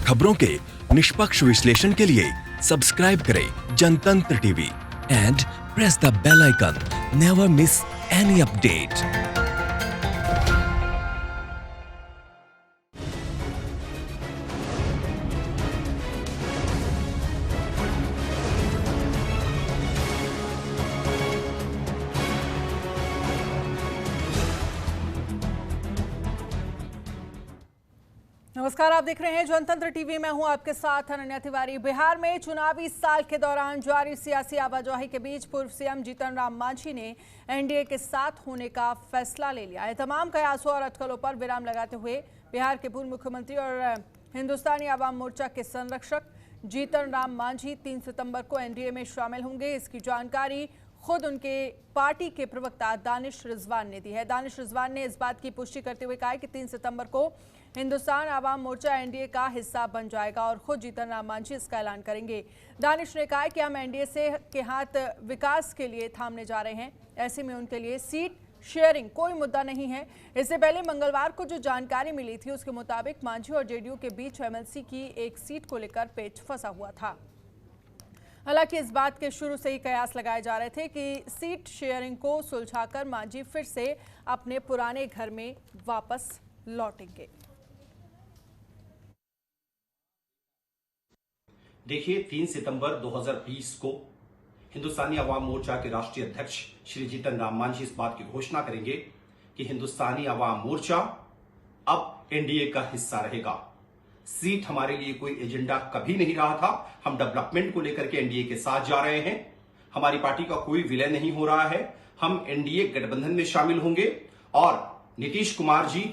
खबरों के निष्पक्ष विश्लेषण के लिए सब्सक्राइब करें Jantantra TV and press the bell icon. Never miss any update. नमस्कार, आप देख रहे हैं जनतंत्र टीवी। मैं हूं आपके साथ अनन्या तिवारी। बिहार में चुनावी साल के दौरान जारी सियासी आवाजाही के बीच पूर्व सीएम जीतन राम मांझी ने एनडीए के साथ होने का फैसला ले लिया है। तमाम कयासों और अटकलों पर विराम लगाते हुए बिहार के पूर्व मुख्यमंत्री और हिंदुस्तानी आवाम मोर्चा के संरक्षक जीतन राम मांझी 3 सितंबर को एनडीए में शामिल होंगे। इसकी जानकारी खुद उनके पार्टी के प्रवक्ता दानिश रिजवान ने दी है। दानिश रिजवान ने इस बात की पुष्टि करते हुए कहा है कि 3 सितंबर को हिंदुस्तान आवाम मोर्चा एनडीए का हिस्सा बन जाएगा और खुद जीतन राम मांझी इसका ऐलान करेंगे। दानिश ने कहा है कि हम एनडीए से के हाथ विकास के लिए थामने जा रहे हैं। ऐसे में उनके लिए सीट शेयरिंग कोई मुद्दा नहीं है। इससे पहले मंगलवार को जो जानकारी मिली थी उसके मुताबिक मांझी और जेडीयू के बीच एमएलसी की एक सीट को लेकर पेच फंसा हुआ था। हालांकि इस बात के शुरू से ही कयास लगाए जा रहे थे कि सीट शेयरिंग को सुलझाकर मांझी फिर से अपने पुराने घर में वापस लौटेंगे। देखिए, 3 सितंबर 2020 को हिंदुस्तानी अवाम मोर्चा के राष्ट्रीय अध्यक्ष श्री जीतन राम मांझी इस बात की घोषणा करेंगे कि हिंदुस्तानी अवाम मोर्चा अब एनडीए का हिस्सा रहेगा। सीट हमारे लिए कोई एजेंडा कभी नहीं रहा था। हम डेवलपमेंट को लेकर के एनडीए के साथ जा रहे हैं। हमारी पार्टी का कोई विलय नहीं हो रहा है। हम एनडीए गठबंधन में शामिल होंगे और नीतीश कुमार जी,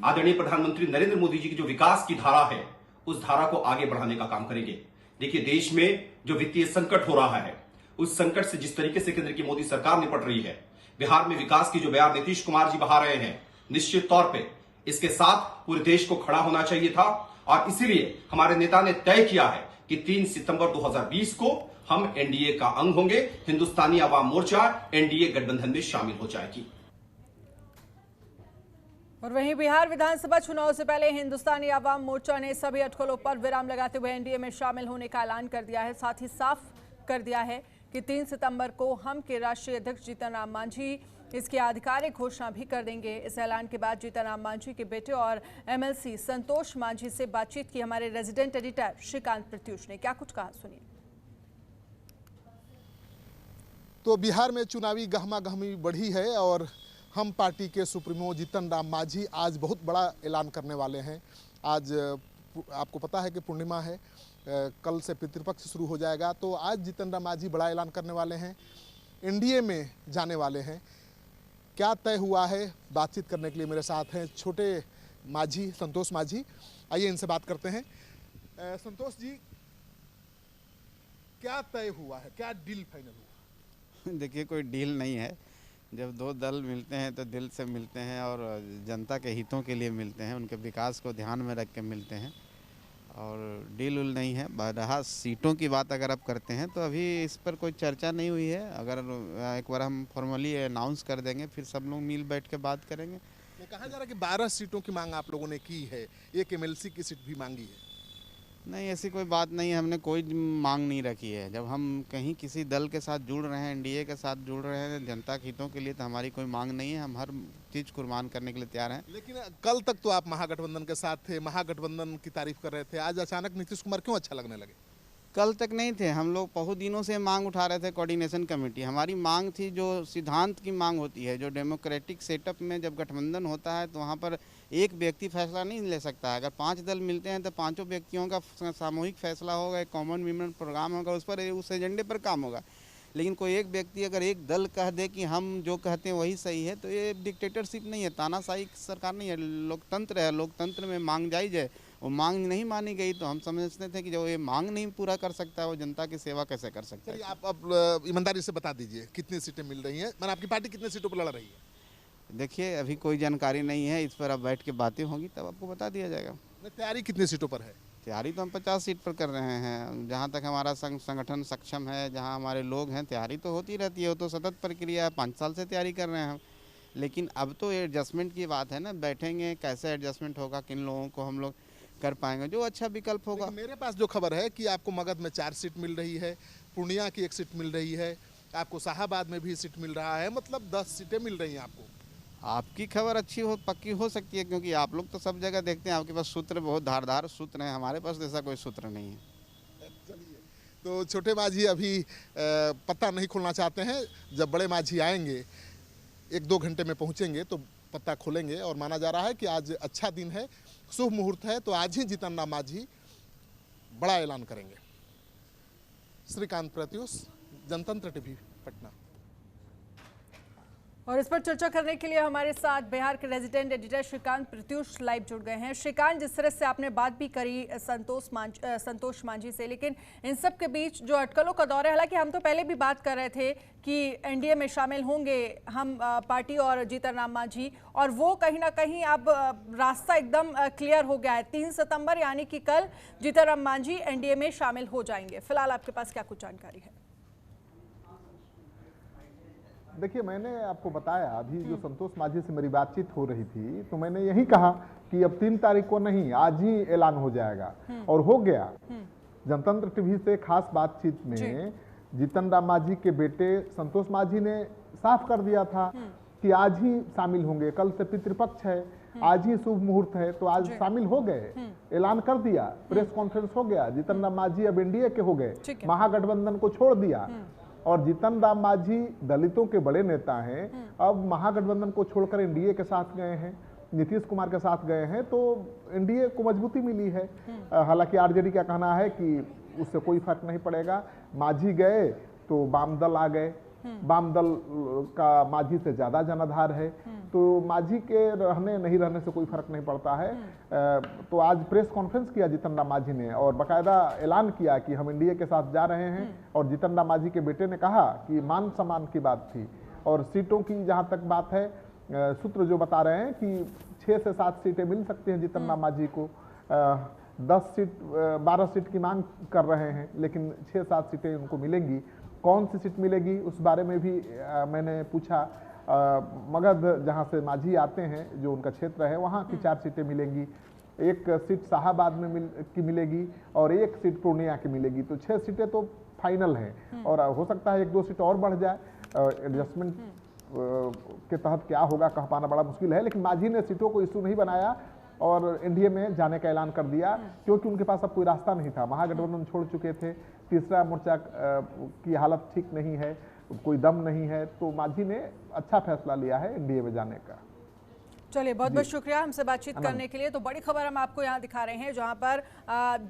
आदरणीय प्रधानमंत्री नरेंद्र मोदी जी की जो विकास की धारा है उस धारा को आगे बढ़ाने का काम करेंगे। देखिए, देश में जो वित्तीय संकट हो रहा है उस संकट से जिस तरीके से केंद्र की मोदी सरकार निपट रही है, बिहार में विकास की जो बयार नीतीश कुमार जी बहा रहे हैं, निश्चित तौर पे इसके साथ पूरे देश को खड़ा होना चाहिए था और इसीलिए हमारे नेता ने तय किया है कि 3 सितंबर 2020 को हम एनडीए का अंग होंगे। हिंदुस्तानी अवाम मोर्चा एनडीए गठबंधन में शामिल हो जाएगी। और वहीं बिहार विधानसभा चुनाव से पहले हिंदुस्तानी आवाम मोर्चा ने सभी अटकलों पर विराम लगाते हुए एनडीए में शामिल होने का ऐलान कर दिया है। साथ ही साफ कर दिया है कि 3 सितंबर को हम के राष्ट्रीय अध्यक्ष जीतन राम मांझी इसकी आधिकारिक घोषणा भी कर देंगे। इस ऐलान के बाद जीतन राम मांझी के बेटे और एमएलसी संतोष मांझी से बातचीत की हमारे रेजिडेंट एडिटर श्रीकांत प्रत्युष ने। क्या कुछ कहा, सुनिए। तो बिहार में चुनावी गहमागहमी बढ़ी है और हम पार्टी के सुप्रीमो जीतन राम मांझी आज बहुत बड़ा ऐलान करने वाले हैं। आज आपको पता है कि पूर्णिमा है, कल से पितृपक्ष शुरू हो जाएगा, तो आज जीतन राम मांझी बड़ा ऐलान करने वाले हैं, एनडीए में जाने वाले हैं। क्या तय हुआ है, बातचीत करने के लिए मेरे साथ हैं छोटे मांझी, संतोष मांझी। आइए इनसे बात करते हैं। संतोष जी, क्या तय हुआ है, क्या डील फाइनल हुआ? देखिए, कोई डील नहीं है। जब दो दल मिलते हैं तो दिल से मिलते हैं और जनता के हितों के लिए मिलते हैं, उनके विकास को ध्यान में रख के मिलते हैं और डील उल नहीं है। रहा सीटों की बात अगर आप करते हैं तो अभी इस पर कोई चर्चा नहीं हुई है। अगर एक बार हम फॉर्मली अनाउंस कर देंगे फिर सब लोग मिल बैठ के बात करेंगे। कहा जा रहा है कि 12 सीटों की मांग आप लोगों ने की है, एक एमएलसी की सीट भी मांगी है। नहीं, ऐसी कोई बात नहीं है, हमने कोई मांग नहीं रखी है। जब हम कहीं किसी दल के साथ जुड़ रहे हैं, एनडीए के साथ जुड़ रहे हैं जनता के हितों के लिए, तो हमारी कोई मांग नहीं है। हम हर चीज़ कुर्बान करने के लिए तैयार हैं। लेकिन कल तक तो आप महागठबंधन के साथ थे, महागठबंधन की तारीफ कर रहे थे, आज अचानक नीतीश कुमार क्यों अच्छा लगने लगे? कल तक नहीं थे, हम लोग बहुत दिनों से मांग उठा रहे थे। कोऑर्डिनेशन कमेटी हमारी मांग थी, जो सिद्धांत की मांग होती है, जो डेमोक्रेटिक सेटअप में जब गठबंधन होता है तो वहाँ पर एक व्यक्ति फैसला नहीं ले सकता है। अगर 5 दल मिलते हैं तो 5 व्यक्तियों का सामूहिक फैसला होगा, एक कॉमन मीटिंग प्रोग्राम होगा, उस पर उस एजेंडे पर काम होगा। लेकिन कोई एक व्यक्ति अगर एक दल कह दे कि हम जो कहते हैं वही सही है, तो ये डिक्टेटरशिप नहीं है, तानाशाही सरकार नहीं है, लोकतंत्र है। लोकतंत्र में मांग जायज़ है। वो मांग नहीं मानी गई तो हम समझते थे कि जो ये मांग नहीं पूरा कर सकता है वो जनता की सेवा कैसे कर सकता है। आप अब ईमानदारी से बता दीजिए कितनी सीटें मिल रही हैं, मैंने आपकी पार्टी कितने सीटों पर लड़ रही है? देखिए, अभी कोई जानकारी नहीं है, इस पर अब बैठ के बातें होंगी तब आपको बता दिया जाएगा। तैयारी कितनी सीटों पर है? तैयारी तो हम 50 सीट पर कर रहे हैं। जहाँ तक हमारा संगठन सक्षम है, जहाँ हमारे लोग हैं, तैयारी तो होती रहती है। वो तो सतत प्रक्रिया है, 5 साल से तैयारी कर रहे हैं हम। लेकिन अब तो एडजस्टमेंट की बात है ना, बैठेंगे कैसे एडजस्टमेंट होगा, किन लोगों को हम लोग कर पाएंगे, जो अच्छा विकल्प होगा। लेकिन मेरे पास जो खबर है कि आपको मगध में 4 सीट मिल रही है, पूर्णिया की 1 सीट मिल रही है, आपको शाहाबाद में भी सीट मिल रहा है, मतलब 10 सीटें मिल रही हैं आपको। आपकी खबर अच्छी हो पक्की हो सकती है, क्योंकि आप लोग तो सब जगह देखते हैं, आपके पास सूत्र बहुत धारदार सूत्र हैं, हमारे पास ऐसा कोई सूत्र नहीं है। तो छोटे माझी अभी पत्ता नहीं खोलना चाहते हैं। जब बड़े माझी आएंगे 1-2 घंटे में पहुंचेंगे तो पत्ता खोलेंगे और माना जा रहा है कि आज अच्छा दिन है, शुभ मुहूर्त है, तो आज ही जीतन राम माझी बड़ा ऐलान करेंगे। श्रीकांत प्रत्युष, जनतंत्र टीवी, पटना। और इस पर चर्चा करने के लिए हमारे साथ बिहार के resident editor Shrikant Pratyush live जुड़ गए हैं। श्रीकांत, जिस तरह से आपने बात भी करी संतोष मांझी से, लेकिन इन सब के बीच जो अटकलों का दौर है, हालांकि हम तो पहले भी बात कर रहे थे कि एनडीए में शामिल होंगे हम पार्टी और जीतन राम मांझी, और वो कहीं ना कहीं अब रास्ता एकदम क्लियर हो गया है। 3 सितंबर यानी कि कल जीतन राम मांझी एनडीए में शामिल हो जाएंगे। फिलहाल आपके पास क्या कुछ जानकारी है? देखिए, मैंने आपको बताया अभी जो संतोष माझी से मेरी बातचीत हो रही थी, तो मैंने यही कहा कि अब 3 तारीख को नहीं, आज ही ऐलान हो जाएगा, और हो गया। जनतंत्र टीवी से खास बातचीत में जीतन राम माझी के बेटे संतोष माझी ने साफ कर दिया था कि आज ही शामिल होंगे, कल से पितृपक्ष है, आज ही शुभ मुहूर्त है, तो आज शामिल हो गए, ऐलान कर दिया, प्रेस कॉन्फ्रेंस हो गया। जीतन राम माझी अब एनडीए के हो गए, महागठबंधन को छोड़ दिया, और जीतन राम माझी दलितों के बड़े नेता हैं, अब महागठबंधन को छोड़कर एनडीए के साथ गए हैं, नीतीश कुमार के साथ गए हैं, तो एनडीए को मजबूती मिली है। हालांकि आरजेडी का कहना है कि उससे कोई फर्क नहीं पड़ेगा, माझी गए तो वाम दल आ गए, वाम दल का माझी से ज्यादा जनाधार है, तो माझी के रहने नहीं रहने से कोई फर्क नहीं पड़ता है। तो आज प्रेस कॉन्फ्रेंस किया जीतन राम माझी ने और बाकायदा ऐलान किया कि हम एनडीए के साथ जा रहे हैं, और जीतन राम माझी के बेटे ने कहा कि मान सम्मान की बात थी। और सीटों की जहां तक बात है, सूत्र जो बता रहे हैं कि 6 से 7 सीटें मिल सकती हैं जीतन राम माझी को। 12 सीट की मांग कर रहे हैं, लेकिन 6-7 सीटें उनको मिलेंगी। कौन सी सीट मिलेगी उस बारे में भी मैंने पूछा। मगध जहां से माझी आते हैं, जो उनका क्षेत्र है, वहां की 4 सीटें मिलेंगी, 1 सीट शाहाबाद में की और 1 सीट पूर्णिया की मिलेगी, तो 6 सीटें तो फाइनल हैं। और हो सकता है 1-2 सीट और बढ़ जाए, एडजस्टमेंट के तहत क्या होगा कह पाना बड़ा मुश्किल है। लेकिन माझी ने सीटों को इशू नहीं बनाया और एनडीए में जाने का ऐलान कर दिया, क्योंकि उनके पास अब कोई रास्ता नहीं था। महागठबंधन छोड़ चुके थे, तीसरा मोर्चा की हालत ठीक नहीं है, कोई दम नहीं है, तो माझी ने अच्छा फैसला लिया है एनडीए में जाने का। चलिए, बहुत बहुत शुक्रिया हमसे बातचीत करने के लिए। तो बड़ी खबर हम आपको यहाँ दिखा रहे हैं, जहाँ पर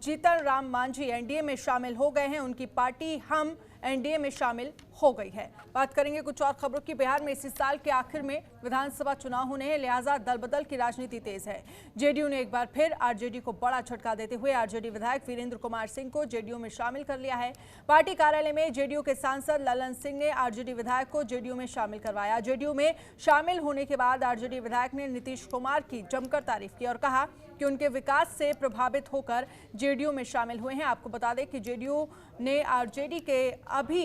जीतन राम मांझी एनडीए में शामिल हो गए हैं, उनकी पार्टी हम एनडीए में शामिल हो गई है। बात करेंगे कुछ और खबरों की। बिहार में इसी साल के आखिर में विधानसभा चुनाव होने हैं, लिहाजा दल बदल की राजनीति तेज है। जेडीयू ने एक बार फिर आरजेडी को बड़ा झटका देते हुए आरजेडी विधायक वीरेंद्र कुमार सिंह को जेडीयू में शामिल कर लिया है। पार्टी कार्यालय में जेडीयू के सांसद ललन सिंह ने आरजेडी विधायक को जेडीयू में शामिल करवाया। जेडीयू में शामिल होने के बाद आरजेडी विधायक ने नीतीश कुमार की जमकर तारीफ की और कहा कि उनके विकास से प्रभावित होकर जेडीयू में शामिल हुए हैं। आपको बता दें कि जेडीयू ने आरजेडी के अभी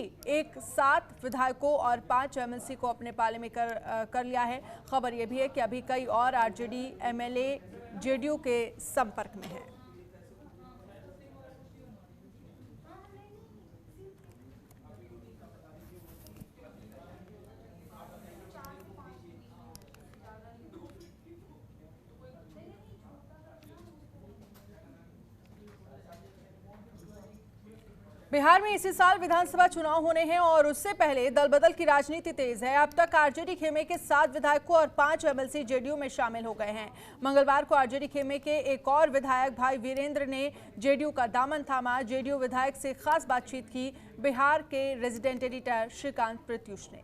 7 विधायकों और 5 एमएलसी को अपने पाले में कर लिया है। खबर यह भी है कि अभी कई और आरजेडी एमएलए जेडीयू के संपर्क में हैं। बिहार में इसी साल विधानसभा चुनाव होने हैं और उससे पहले दल बदल की राजनीति तेज है। अब तक आरजेडी खेमे के 7 विधायकों और 5 एमएलसी जेडीयू में शामिल हो गए हैं। मंगलवार को आरजेडी खेमे के एक और विधायक भाई वीरेंद्र ने जेडीयू का दामन थामा। जेडीयू विधायक से खास बातचीत की बिहार के रेजिडेंट एडिटर श्रीकांत प्रत्युष ने।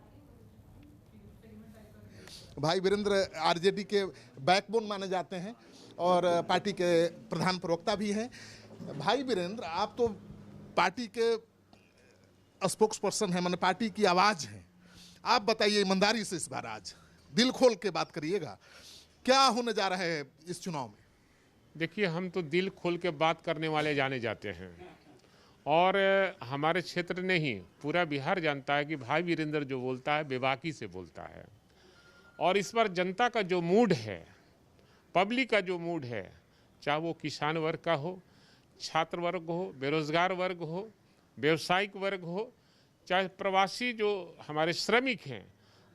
भाई वीरेंद्र आरजेडी के बैकबोन माने जाते हैं और पार्टी के प्रधान प्रवक्ता भी हैं। भाई वीरेंद्र, आप तो पार्टी के स्पोक्स पर्सन है, माने पार्टी की आवाज है। आप बताइए ईमानदारी से, इस बार आज दिल खोल के बात करिएगा, क्या होने जा रहा है इस चुनाव में? देखिए, हम तो दिल खोल के बात करने वाले जाने जाते हैं और हमारे क्षेत्र नहीं, पूरा बिहार जानता है कि भाई वीरेंद्र जो बोलता है बेबाकी से बोलता है। और इस बार जनता का जो मूड है, पब्लिक का जो मूड है, चाहे वो किसान वर्ग का हो, छात्र वर्ग हो, बेरोजगार वर्ग हो, व्यवसायिक वर्ग हो, चाहे प्रवासी जो हमारे श्रमिक हैं,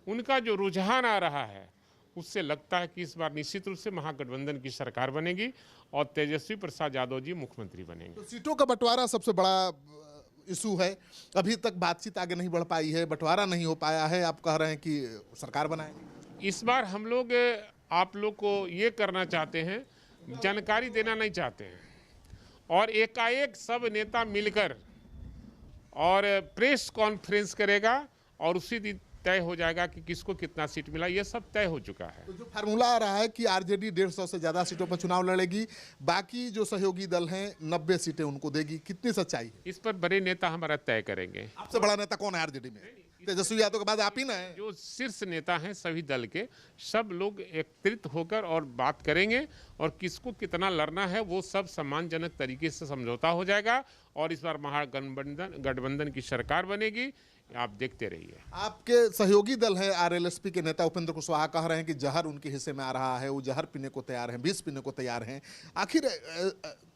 उनका जो रुझान आ रहा है, उससे लगता है कि इस बार निश्चित रूप से महागठबंधन की सरकार बनेगी और तेजस्वी प्रसाद यादव जी मुख्यमंत्री बनेंगे। तो सीटों का बंटवारा सबसे बड़ा इशू है, अभी तक बातचीत आगे नहीं बढ़ पाई है, बंटवारा नहीं हो पाया है, आप कह रहे हैं कि सरकार बनाएंगे। इस बार हम लोग आप लोग को ये करना चाहते हैं, जानकारी देना नहीं चाहते हैं, और एकाएक सब नेता मिलकर और प्रेस कॉन्फ्रेंस करेगा और उसी दिन तय हो जाएगा कि किसको कितना सीट मिला, ये सब तय हो चुका है। तो जो फार्मूला आ रहा है कि आरजेडी 150 से ज्यादा सीटों पर चुनाव लड़ेगी, बाकी जो सहयोगी दल हैं 90 सीटें उनको देगी, कितनी सच्चाई है? इस पर बड़े नेता हमारा तय करेंगे। आपसे बड़ा नेता कौन है आरजेडी में? तेजस्वी यादव के बाद आप ही ना है। जो शीर्ष नेता हैं सभी दल के, सब लोग एकत्रित होकर और बात करेंगे और किसको कितना लड़ना है वो सब सम्मानजनक तरीके से समझौता हो जाएगा और इस बार महागठबंधन की सरकार बनेगी। आप देखते रहिए। आपके सहयोगी दल है आरएलएसपी के नेता उपेंद्र कुशवाहा कह रहे हैं कि जहर उनके हिस्से में आ रहा है, वो जहर पीने को तैयार हैं, विष पीने को तैयार हैं। आखिर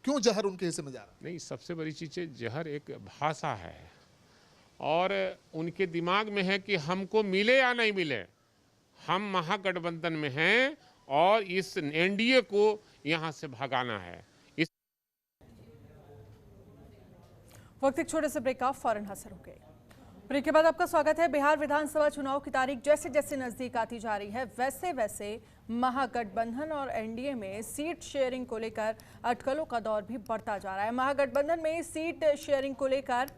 क्यों जहर उनके हिस्से में जा रहा है? नहीं, सबसे बड़ी चीज़ है जहर एक भाषा है और उनके दिमाग में है कि हमको मिले या नहीं मिले, हम महागठबंधन में हैं और इस एनडीए को यहाँ से भगाना है। वक्त एक छोटे से ब्रेक का, फौरन हाजिर हो गए। ब्रेक के बाद आपका स्वागत है। बिहार विधानसभा चुनाव की तारीख जैसे जैसे नजदीक आती जा रही है, वैसे वैसे महागठबंधन और एनडीए में सीट शेयरिंग को लेकर अटकलों का दौर भी बढ़ता जा रहा है। महागठबंधन में सीट शेयरिंग को लेकर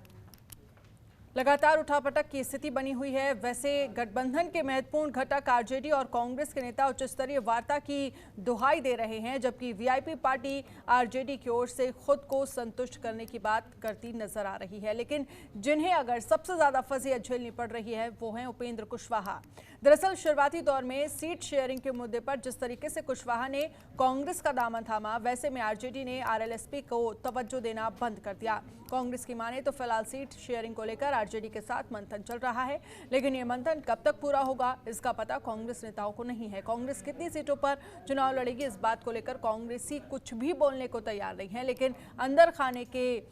लगातार उठापटक की स्थिति बनी हुई है। वैसे गठबंधन के महत्वपूर्ण घटक आरजेडी और कांग्रेस के नेता उच्च स्तरीय वार्ता की दुहाई दे रहे हैं, जबकि वीआईपी पार्टी आरजेडी की ओर से खुद को संतुष्ट करने की बात करती नजर आ रही है। लेकिन जिन्हें अगर सबसे ज्यादा फजीहत झेलनी पड़ रही है वो हैं उपेंद्र कुशवाहा। दरअसल शुरुआती दौर में सीट शेयरिंग के मुद्दे पर जिस तरीके से कुशवाहा ने कांग्रेस का दामन थामा, वैसे में आरजेडी ने आरएलएसपी को तवज्जो देना बंद कर दिया। कांग्रेस की माने तो फिलहाल सीट शेयरिंग को लेकर आरजेडी के साथ मंथन चल रहा है, लेकिन ये मंथन कब तक पूरा होगा इसका पता कांग्रेस नेताओं को नहीं है। कांग्रेस कितनी सीटों पर चुनाव लड़ेगी इस बात को लेकर कांग्रेसी कुछ भी बोलने को तैयार नहीं है, लेकिन अंदर खाने के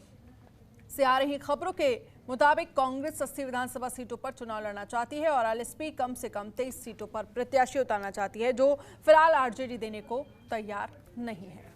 से आ रही खबरों के मुताबिक कांग्रेस 80 विधानसभा सीटों पर चुनाव लड़ना चाहती है और आरएलएसपी कम से कम 23 सीटों पर प्रत्याशी उतारना चाहती है, जो फिलहाल आरजेडी देने को तैयार नहीं है।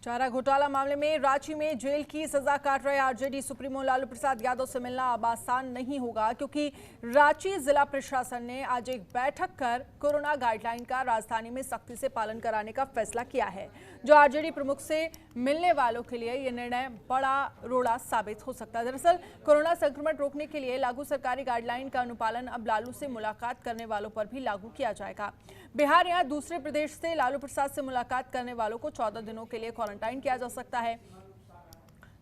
चारा घोटाला मामले में रांची में जेल की सजा काट रहे आरजेडी सुप्रीमो लालू प्रसाद यादव से मिलना अब आसान नहीं होगा, क्योंकि रांची जिला प्रशासन ने आज एक बैठक कर कोरोना गाइडलाइन का राजधानी में सख्ती से पालन कराने का फैसला किया है, जो आरजेडी प्रमुख से मिलने वालों के लिए यह निर्णय बड़ा रोड़ा साबित हो सकता है। दरअसल कोरोना संक्रमण रोकने के लिए लागू सरकारी गाइडलाइन का अनुपालन अब लालू से मुलाकात करने वालों पर भी लागू किया जाएगा। बिहार या दूसरे प्रदेश से लालू प्रसाद से मुलाकात करने वालों को 14 दिनों के लिए क्वारंटाइन किया जा सकता है।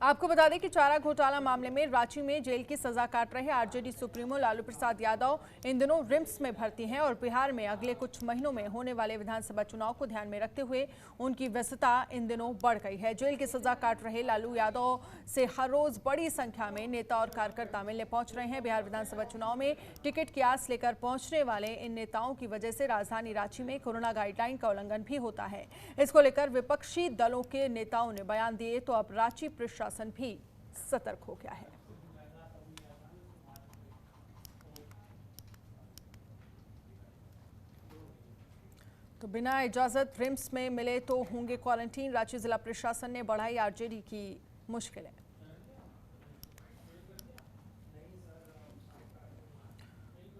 आपको बता दें कि चारा घोटाला मामले में रांची में जेल की सजा काट रहे आरजेडी सुप्रीमो लालू प्रसाद यादव इन दिनों रिम्स में भर्ती हैं और बिहार में अगले कुछ महीनों में होने वाले विधानसभा चुनाव को ध्यान में रखते हुए उनकी व्यस्तता इन दिनों बढ़ गई है। जेल की सजा काट रहे लालू यादव से हर रोज बड़ी संख्या में नेता और कार्यकर्ता मिलने पहुंच रहे हैं। बिहार विधानसभा चुनाव में टिकट की आस लेकर पहुंचने वाले इन नेताओं की वजह से राजधानी रांची में कोरोना गाइडलाइन का उल्लंघन भी होता है। इसको लेकर विपक्षी दलों के नेताओं ने बयान दिए तो अब रांची प्रशासन भी सतर्क हो गया है। तो बिना इजाजत रिम्स में मिले तो होंगे क्वारंटीन। रांची जिला प्रशासन ने बढ़ाई आरजेडी की मुश्किलें।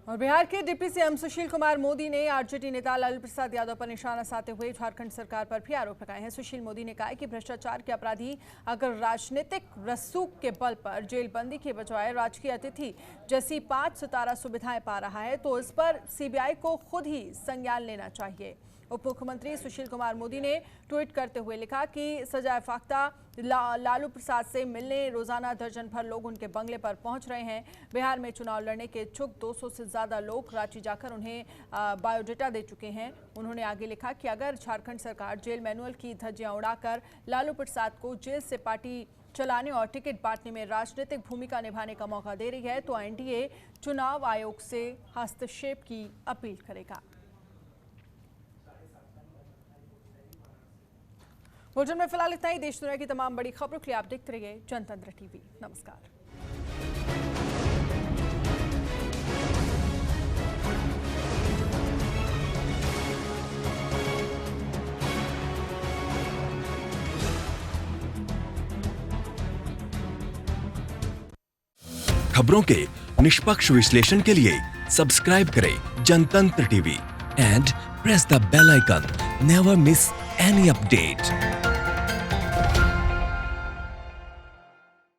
और बिहार के डिप्टी सीएम सुशील कुमार मोदी ने आरजेडी नेता लालू प्रसाद यादव पर निशाना साधते हुए झारखंड सरकार पर भी आरोप लगाए हैं। सुशील मोदी ने कहा है कि भ्रष्टाचार के अपराधी अगर राजनीतिक रसूख के बल पर जेलबंदी के बजाय राजकीय अतिथि जैसी 5 सितारा सुविधाएं पा रहा है तो इस पर सीबीआई को खुद ही संज्ञान लेना चाहिए। उप मुख्यमंत्री सुशील कुमार मोदी ने ट्वीट करते हुए लिखा कि सजाए फाख्ता लालू प्रसाद से मिलने रोजाना दर्जन भर लोग उनके बंगले पर पहुंच रहे हैं। बिहार में चुनाव लड़ने के इच्छुक 200 से ज्यादा लोग रांची जाकर उन्हें बायोडेटा दे चुके हैं। उन्होंने आगे लिखा कि अगर झारखंड सरकार जेल मैनुअल की धज्जियां उड़ाकर लालू प्रसाद को जेल से पार्टी चलाने और टिकट बांटने में राजनीतिक भूमिका निभाने का मौका दे रही है तो एनडीए चुनाव आयोग से हस्तक्षेप की अपील करेगा। बुलेटिन में फिलहाल इतना ही। देश दुनिया की तमाम बड़ी खबरों के लिए आप देखते रहिए जनतंत्र टीवी। नमस्कार। खबरों के निष्पक्ष विश्लेषण के लिए सब्सक्राइब करें Jantantra TV and press the bell icon. Never miss any update.